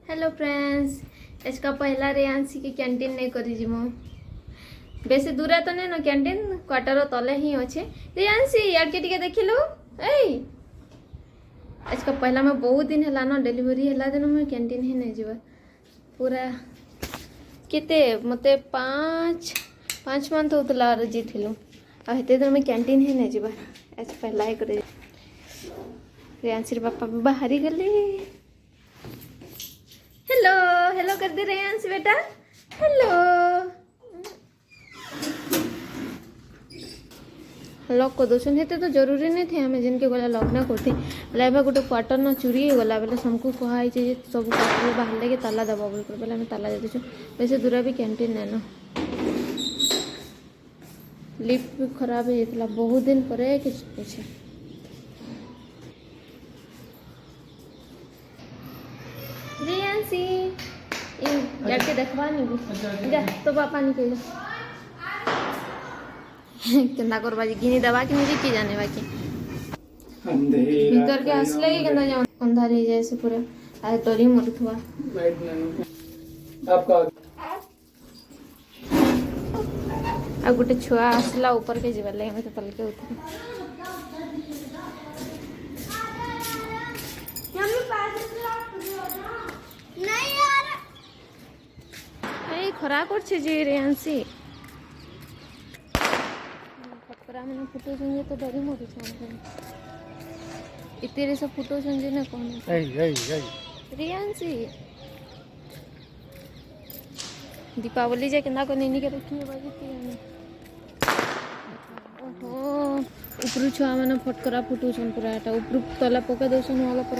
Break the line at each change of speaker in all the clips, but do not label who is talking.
Hello friends, इसका पहला रेयांसी की कैंटीन नहीं करी जिमो बेसी दूर तो नहीं ना कैंटीन क्वार्टर तले ही अच्छे। रेयांसी यार के टिके देखिलु ए इसका पहला मैं बहुत दिन है ना डिलीवरी है दिन मैं कैंटीन ही नहीं जीवा पूरा केते मते 5 मंथ होतला जी थिलु आ हेते दिन मैं कैंटीन ही नहीं जीवा ऐसे पहला ही करे। रेयांसी पापा बाहरी गले। हेलो हेलो कर दे रेयांश बेटा हेलो। लॉक कर दो हेते तो जरूरी नहीं थे हमें जिनके गला लॉक ना करते लाइबा गोटे क्वार्टर न चोरी गला बेले हमको कहाई सब क्वार्टर बाहर लगे ताला दबा बोल कर बेले ताला दे देछु। वैसे दूरा भी कैंटीन नहीं ना लिफ्ट भी खराब है बहुत दिन पर पीछे। रेयांसी यार के देखवा नहीं जा तो पापा नहीं कह केंदा करबा जी गिनी दबा कि नहीं की जाने बाकी भीतर के आसले के केंदा जाओ अंधार ही जैसे पूरा आ तोरी मरथवा
आपका
आ गुटे छुआ आसला ऊपर के जीवा लगे मते तल के उतर नहीं यार ए खरा करछे जी रेयांसी पकड़ा मैंने फोटो संगे तो डरी मोर छान इतने सब फोटो संगे ना कौन रेयांसी दीपावली जे केंदा को नहीं के रखी है बाजी की ओहो ऊपर छुआ मैंने फटकरा फुटू छन पूरा एटा ऊपर तला पका दोसन वाला पर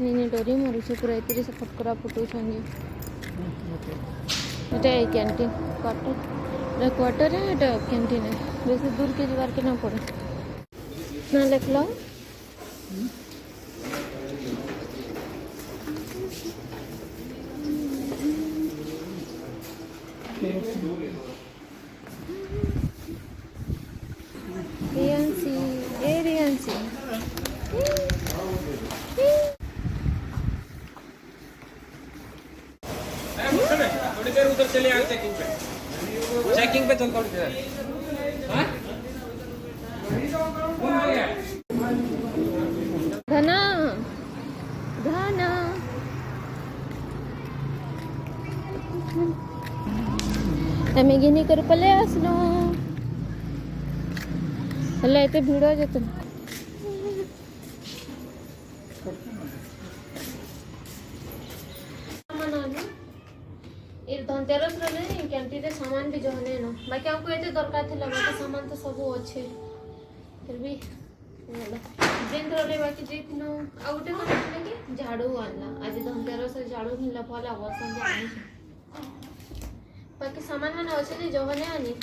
नहीं डरी मोर से पूरा इतने से फटकरा फुटू छन एटा कैंटीन क्वार्टर है एटा कैंटीन है वैसे दूर के जुगाड़ के ना पड़े ना लिख लो। रेयांसी ए रेयांसी
थोड़ी देर उधर चले आए चेकिंग पे चल थोड़ी देर।
धना धना हमें गिनी कर पले आसलो हल्ला एते भिड़ जेत धनतेरस नहीं कैंटीन सामान भी जो है ना बाकी हमको ये दरकार थी बाकी सामान तो सब अच्छे फिर भी जेन रे बाकी जेनो आ गोटे कौन कि झाड़ू आनला आज धनतेरस झाड़ू किनला भला बसन बाकी सामान मैंने अच्छे जो है आनी